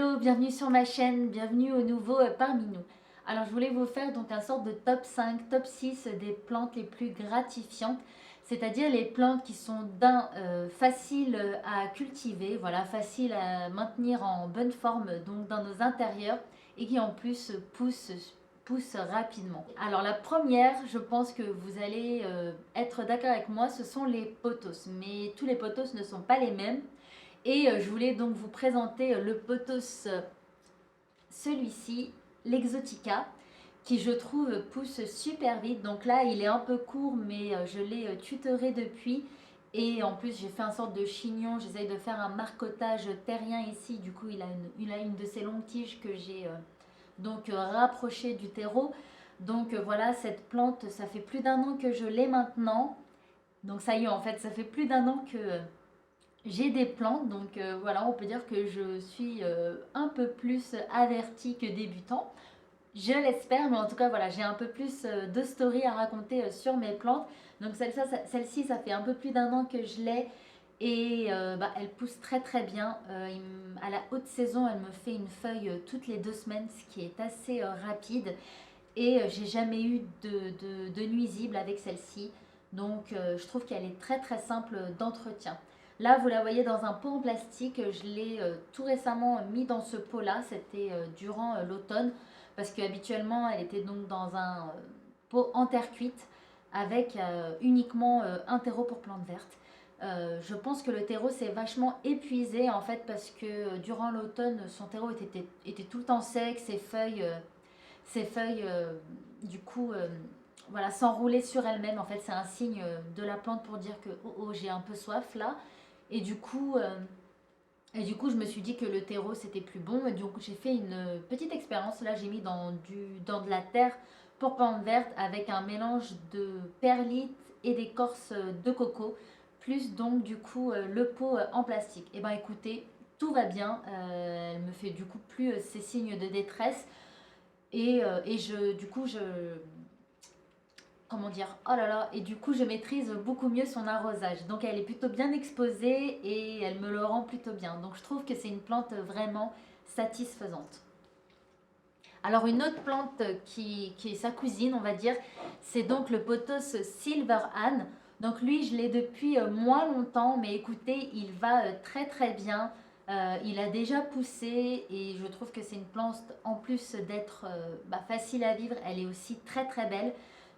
Hello, bienvenue sur ma chaîne, bienvenue au nouveau parmi nous. Alors je voulais vous faire donc un sorte de top 5, top 6 des plantes les plus gratifiantes, c'est-à-dire les plantes qui sont faciles à cultiver, voilà, faciles à maintenir en bonne forme donc dans nos intérieurs et qui en plus poussent rapidement. Alors la première, je pense que vous allez être d'accord avec moi, ce sont les pothos, mais tous les pothos ne sont pas les mêmes. Et je voulais donc vous présenter le pothos, celui-ci, l'Exotica, qui je trouve pousse super vite. Donc là, il est un peu court, mais je l'ai tutoré depuis. Et en plus, j'ai fait un sorte de chignon. J'essaye de faire un marcotage terrien ici. Du coup, il a une de ces longues tiges que j'ai rapprochée du terreau. Donc voilà, cette plante, ça fait plus d'un an que je l'ai maintenant. Donc ça y est, en fait, ça fait plus d'un an que j'ai des plantes, donc voilà, on peut dire que je suis un peu plus avertie que débutant. Je l'espère, mais en tout cas, voilà, j'ai un peu plus de story à raconter sur mes plantes. Donc celle-ci, ça fait un peu plus d'un an que je l'ai et elle pousse très très bien. À la haute saison, elle me fait une feuille toutes les 2 semaines, ce qui est assez rapide. Et j'ai jamais eu de nuisible avec celle-ci. Donc je trouve qu'elle est très très simple d'entretien. Là, vous la voyez dans un pot en plastique. Je l'ai tout récemment mis dans ce pot-là. C'était durant l'automne. Parce qu'habituellement, elle était donc dans un pot en terre cuite avec uniquement un terreau pour plantes vertes. Je pense que le terreau s'est vachement épuisé en fait parce que durant l'automne, son terreau était tout le temps sec, ses feuilles du coup voilà, s'enrouler sur elles-mêmes. En fait, c'est un signe de la plante pour dire que oh, oh, j'ai un peu soif là. Et du coup, euh, et du coup, je me suis dit que le terreau c'était plus bon. Et donc, j'ai fait une petite expérience. Là, j'ai mis dans de la terre pour plantes vertes avec un mélange de perlite et d'écorce de coco, plus donc du coup le pot en plastique. Et ben écoutez, tout va bien. Elle me fait du coup plus ces signes de détresse. Et du coup, comment dire, oh là là, et du coup, je maîtrise beaucoup mieux son arrosage. Donc, elle est plutôt bien exposée et elle me le rend plutôt bien. Donc, je trouve que c'est une plante vraiment satisfaisante. Alors, une autre plante qui est sa cousine, on va dire, c'est donc le pothos Silver Anne. Donc, lui, je l'ai depuis moins longtemps, mais écoutez, il va très très bien. Il a déjà poussé et je trouve que c'est une plante, en plus d'être facile à vivre, elle est aussi très très belle.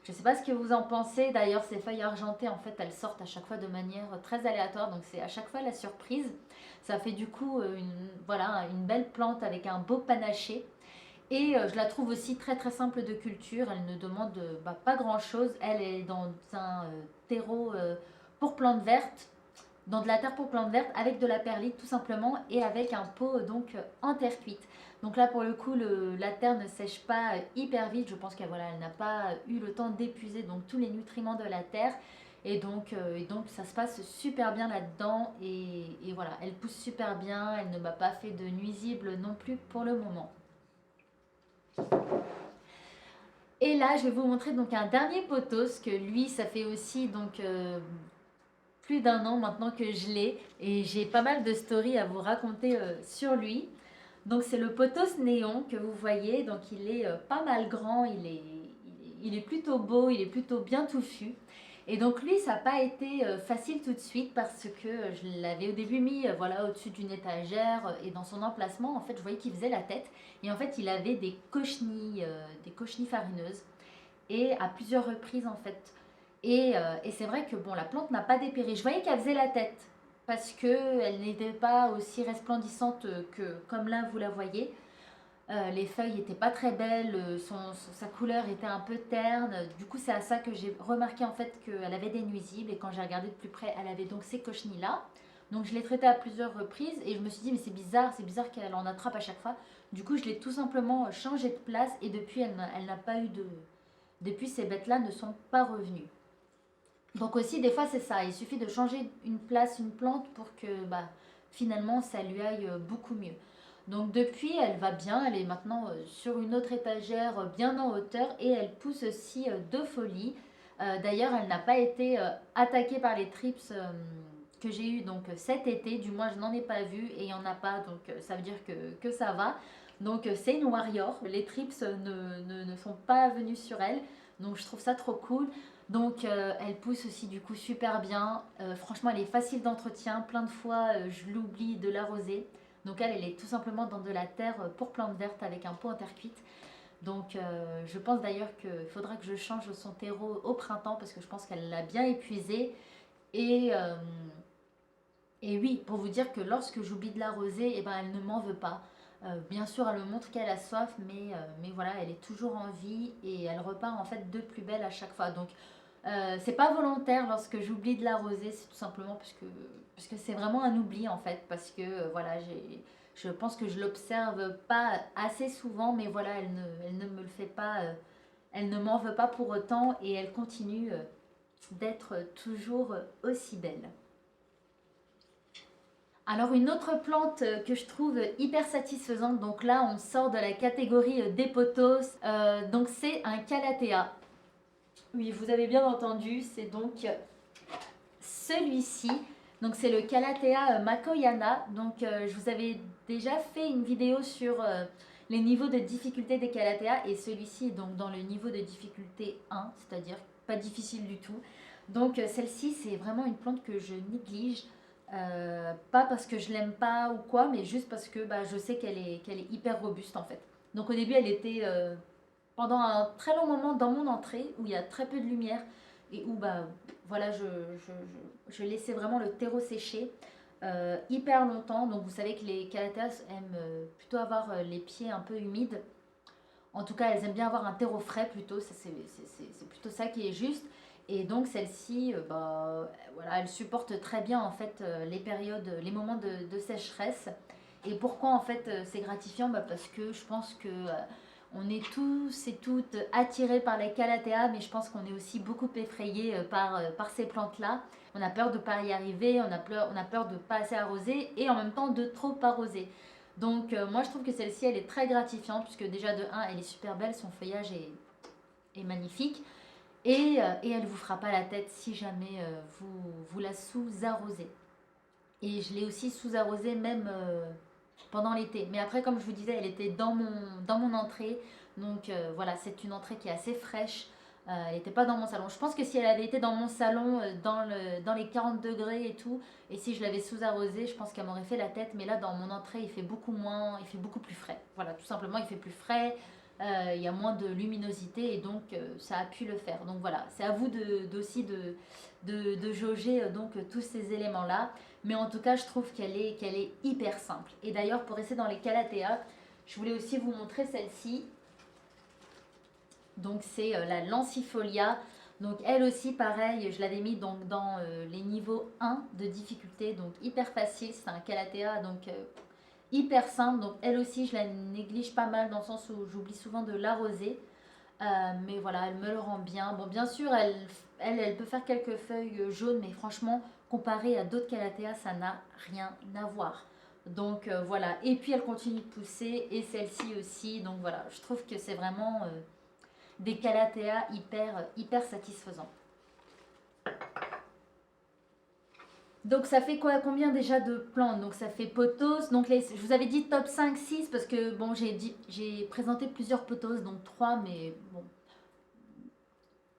Je ne sais pas ce que vous en pensez. D'ailleurs, ces feuilles argentées, en fait, elles sortent à chaque fois de manière très aléatoire. Donc, c'est à chaque fois la surprise. Ça fait du coup voilà, une belle plante avec un beau panaché. Et je la trouve aussi très très simple de culture. Elle ne demande pas grand chose. Elle est dans un terreau pour plantes vertes, dans de la terre pour plantes vertes avec de la perlite tout simplement et avec un pot en terre cuite. Donc là pour le coup la terre ne sèche pas hyper vite. Je pense qu'elle voilà, elle n'a pas eu le temps d'épuiser donc tous les nutriments de la terre. Et donc ça se passe super bien là-dedans et voilà, elle pousse super bien, elle ne m'a pas fait de nuisibles non plus pour le moment. Et là, je vais vous montrer donc un dernier pothos que lui, ça fait aussi plus d'un an maintenant que je l'ai et j'ai pas mal de stories à vous raconter sur lui. Donc c'est le pothos néon que vous voyez, donc il est pas mal grand, il est plutôt beau, il est plutôt bien touffu. Et donc lui, ça n'a pas été facile tout de suite parce que je l'avais au début mis voilà, au-dessus d'une étagère et dans son emplacement, en fait, je voyais qu'il faisait la tête. Et en fait, il avait des cochenilles farineuses et à plusieurs reprises en fait. Et c'est vrai que bon, la plante n'a pas dépéri. Je voyais qu'elle faisait la tête parce qu'elle n'était pas aussi resplendissante que comme là vous la voyez. Les feuilles n'étaient pas très belles, sa couleur était un peu terne. Du coup, c'est à ça que j'ai remarqué en fait qu'elle avait des nuisibles. Et quand j'ai regardé de plus près, elle avait donc ces cochenilles-là. Donc je l'ai traitée à plusieurs reprises et je me suis dit mais c'est bizarre qu'elle en attrape à chaque fois. Du coup, je l'ai tout simplement changé de place et depuis, elle n'a pas eu de... Depuis, ces bêtes-là ne sont pas revenues. Donc aussi, des fois, c'est ça. Il suffit de changer une place, une plante pour que finalement, ça lui aille beaucoup mieux. Donc depuis, elle va bien. Elle est maintenant sur une autre étagère, bien en hauteur. Et elle pousse aussi de folie. D'ailleurs, elle n'a pas été attaquée par les trips que j'ai eu donc cet été, du moins je n'en ai pas vu et il n'y en a pas, donc ça veut dire que ça va. Donc c'est une warrior, les trips ne sont pas venus sur elle, donc je trouve ça trop cool. Donc elle pousse aussi du coup super bien. Franchement elle est facile d'entretien, plein de fois je l'oublie de l'arroser. Donc elle est tout simplement dans de la terre pour plantes vertes avec un pot en terre cuite. Donc je pense d'ailleurs qu'il faudra que je change son terreau au printemps parce que je pense qu'elle l'a bien épuisé. Et, euh, et oui, pour vous dire que lorsque j'oublie de l'arroser, eh ben, elle ne m'en veut pas. Bien sûr, elle me montre qu'elle a soif, mais voilà, elle est toujours en vie et elle repart en fait de plus belle à chaque fois. Donc, c'est pas volontaire lorsque j'oublie de l'arroser, c'est tout simplement parce que c'est vraiment un oubli en fait. Parce que voilà, je pense que je l'observe pas assez souvent, mais voilà, elle ne me le fait pas, elle ne m'en veut pas pour autant et elle continue d'être toujours aussi belle. Alors une autre plante que je trouve hyper satisfaisante, donc là on sort de la catégorie des pothos, donc c'est un calathea. Oui, vous avez bien entendu, c'est donc celui-ci. Donc c'est le calathea makoyana. Donc je vous avais déjà fait une vidéo sur les niveaux de difficulté des calathea et celui-ci est donc dans le niveau de difficulté 1, c'est-à-dire pas difficile du tout. Donc celle-ci c'est vraiment une plante que je néglige. Pas parce que je l'aime pas ou quoi, mais juste parce que bah, je sais qu'elle est hyper robuste en fait. Donc au début, elle était pendant un très long moment dans mon entrée où il y a très peu de lumière et où bah, voilà, je laissais vraiment le terreau sécher hyper longtemps. Donc vous savez que les calatheas aiment plutôt avoir les pieds un peu humides. En tout cas, elles aiment bien avoir un terreau frais plutôt, c'est plutôt ça qui est juste. Et donc celle-ci, bah, voilà, elle supporte très bien en fait les périodes, les moments de sécheresse. Et pourquoi en fait c'est gratifiant? Bah, parce que je pense que on est tous et toutes attirés par les calathea, mais je pense qu'on est aussi beaucoup effrayés par ces plantes-là. On a peur de ne pas y arriver, on a peur de ne pas assez arroser et en même temps de trop arroser. Donc moi je trouve que celle-ci elle est très gratifiante puisque déjà de 1 elle est super belle, son feuillage est magnifique et elle ne vous fera pas la tête si jamais vous la sous-arrosez. Et je l'ai aussi sous-arrosée même pendant l'été. Mais après comme je vous disais elle était dans mon entrée. Donc voilà, c'est une entrée qui est assez fraîche. Elle n'était pas dans mon salon. Je pense que si elle avait été dans mon salon, dans les 40 degrés et tout, et si je l'avais sous-arrosée, je pense qu'elle m'aurait fait la tête. Mais là, dans mon entrée, il fait beaucoup moins, il fait beaucoup plus frais. Voilà, tout simplement, il fait plus frais. Il y a moins de luminosité et donc ça a pu le faire. Donc voilà, c'est à vous aussi de jauger donc tous ces éléments-là. Mais en tout cas, je trouve qu'elle est hyper simple. Et d'ailleurs, pour rester dans les calathea, je voulais aussi vous montrer celle-ci. Donc c'est la Lancifolia. Donc elle aussi pareil, je l'avais mis donc dans les niveaux 1 de difficulté, donc hyper facile, c'est un calathea donc hyper simple. Donc elle aussi je la néglige pas mal dans le sens où j'oublie souvent de l'arroser. Mais voilà, elle me le rend bien. Bon bien sûr elle peut faire quelques feuilles jaunes, mais franchement comparé à d'autres calathea ça n'a rien à voir. Donc voilà, et puis elle continue de pousser et celle-ci aussi. Donc voilà, je trouve que c'est vraiment des calathea hyper satisfaisants. Donc ça fait quoi, combien déjà de plantes? Donc ça fait pothos. Donc je vous avais dit top 5, 6 parce que bon j'ai présenté plusieurs pothos, donc 3, mais bon,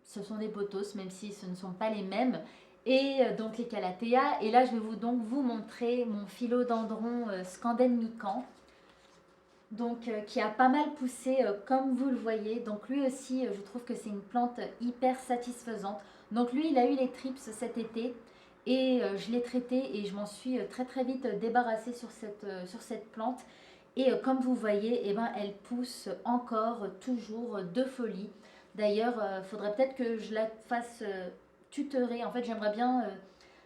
ce sont des pothos même si ce ne sont pas les mêmes. Et donc les calathea. Et là je vais vous montrer mon philodendron Scandène mican. Donc qui a pas mal poussé comme vous le voyez. Donc lui aussi je trouve que c'est une plante hyper satisfaisante. Donc lui il a eu les trips cet été et je l'ai traité et je m'en suis très vite débarrassée sur cette plante. Et comme vous voyez, eh ben, elle pousse encore toujours de folie. D'ailleurs il faudrait peut-être que je la fasse tutorer. En fait j'aimerais bien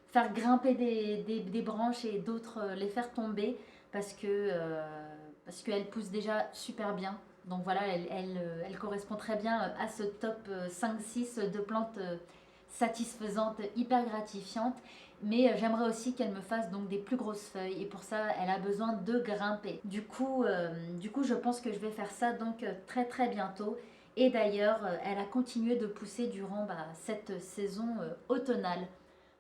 faire grimper des branches et d'autres les faire tomber parce que parce qu'elle pousse déjà super bien. Donc voilà, elle correspond très bien à ce top 5-6 de plantes satisfaisantes, hyper gratifiantes. Mais j'aimerais aussi qu'elle me fasse donc des plus grosses feuilles et pour ça elle a besoin de grimper. Du coup je pense que je vais faire ça donc très bientôt. Et d'ailleurs elle a continué de pousser durant cette saison automnale.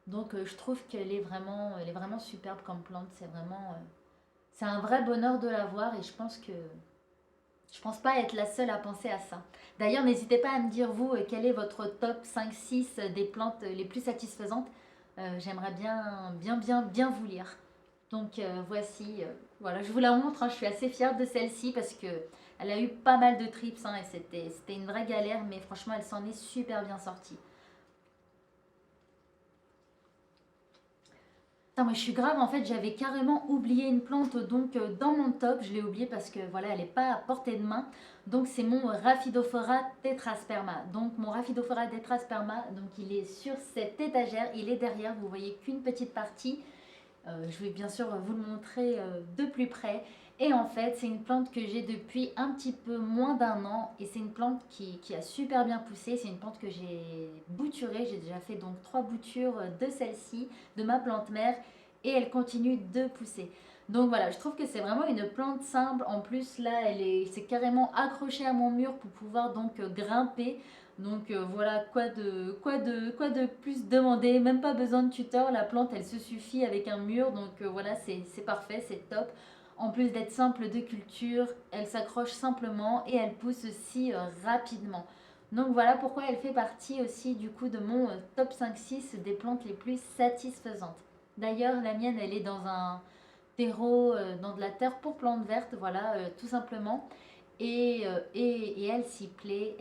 Donc je trouve elle est vraiment superbe comme plante. C'est un vrai bonheur de la voir et je pense pas être la seule à penser à ça. D'ailleurs, n'hésitez pas à me dire vous quel est votre top 5-6 des plantes les plus satisfaisantes. J'aimerais bien vous lire. Donc voici, voilà, je vous la montre, hein, je suis assez fière de celle-ci parce que elle a eu pas mal de trips hein, et c'était une vraie galère, mais franchement, elle s'en est super bien sortie. Putain, moi je suis grave, en fait, j'avais carrément oublié une plante, donc dans mon top, je l'ai oublié parce que voilà, elle n'est pas à portée de main. Donc c'est mon Rhaphidophora tetrasperma. Donc mon Rhaphidophora tetrasperma, donc il est sur cette étagère, il est derrière, vous voyez qu'une petite partie. Je vais bien sûr vous le montrer de plus près. Et en fait, c'est une plante que j'ai depuis un petit peu moins d'un an. Et c'est une plante qui a super bien poussé. C'est une plante que j'ai bouturée. J'ai déjà fait donc 3 boutures de celle-ci, de ma plante mère. Et elle continue de pousser. Donc voilà, je trouve que c'est vraiment une plante simple. En plus, là, c'est carrément accrochée à mon mur pour pouvoir donc grimper. Donc voilà, quoi de plus demander, même pas besoin de tuteur, la plante elle se suffit avec un mur, donc voilà, c'est parfait, c'est top. En plus d'être simple de culture, elle s'accroche simplement et elle pousse aussi rapidement. Donc voilà pourquoi elle fait partie aussi du coup de mon top 5-6 des plantes les plus satisfaisantes. D'ailleurs, la mienne elle est dans un terreau, dans de la terre pour plantes vertes, voilà, tout simplement. Et elle s'y plaît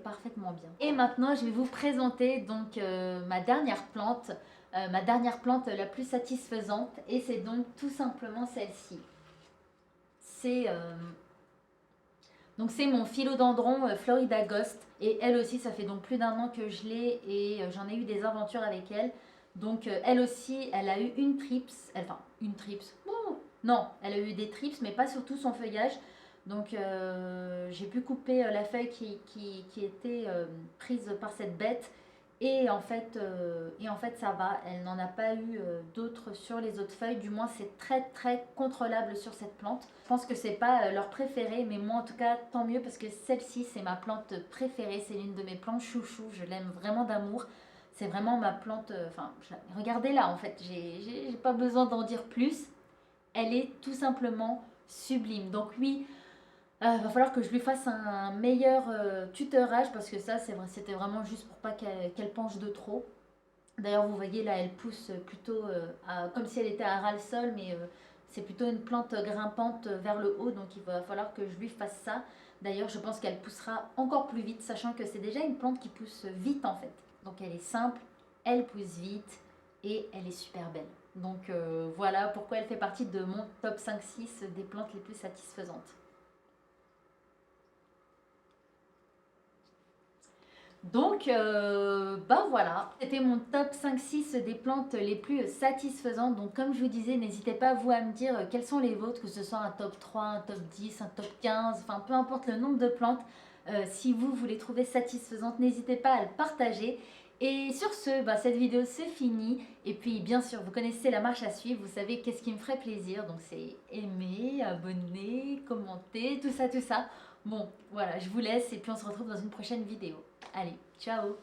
parfaitement bien. Et maintenant, je vais vous présenter donc ma dernière plante la plus satisfaisante, et c'est donc tout simplement celle-ci. C'est c'est mon philodendron Florida Ghost, et elle aussi, ça fait donc plus d'un an que je l'ai, et j'en ai eu des aventures avec elle. Donc elle aussi, elle a eu une trips, enfin une trips. Non, elle a eu des trips, mais pas sur tout son feuillage. Donc j'ai pu couper la feuille qui était prise par cette bête. Et en fait ça va, elle n'en a pas eu d'autres sur les autres feuilles. Du moins c'est très très contrôlable sur cette plante. Je pense que c'est pas leur préférée, mais moi en tout cas tant mieux parce que celle-ci c'est ma plante préférée. C'est l'une de mes plantes chouchou, je l'aime vraiment d'amour. C'est vraiment ma plante, regardez là en fait, j'ai pas besoin d'en dire plus. Elle est tout simplement sublime. Donc oui, va falloir que je lui fasse un meilleur tutorage parce que ça, c'était vraiment juste pour pas qu'elle penche de trop. D'ailleurs, vous voyez là, elle pousse plutôt comme si elle était à ras le sol, mais c'est plutôt une plante grimpante vers le haut, donc il va falloir que je lui fasse ça. D'ailleurs, je pense qu'elle poussera encore plus vite, sachant que c'est déjà une plante qui pousse vite en fait. Donc elle est simple, elle pousse vite et elle est super belle. Donc voilà pourquoi elle fait partie de mon top 5-6 des plantes les plus satisfaisantes. Donc, bah voilà, c'était mon top 5-6 des plantes les plus satisfaisantes. Donc, comme je vous disais, n'hésitez pas vous à me dire quels sont les vôtres, que ce soit un top 3, un top 10, un top 15, enfin peu importe le nombre de plantes. Si vous les trouvez satisfaisantes, n'hésitez pas à le partager. Et sur ce, bah, cette vidéo c'est fini. Et puis bien sûr, vous connaissez la marche à suivre, vous savez qu'est-ce qui me ferait plaisir. Donc c'est aimer, abonner, commenter, tout ça, tout ça. Bon, voilà, je vous laisse et puis on se retrouve dans une prochaine vidéo. Allez, ciao!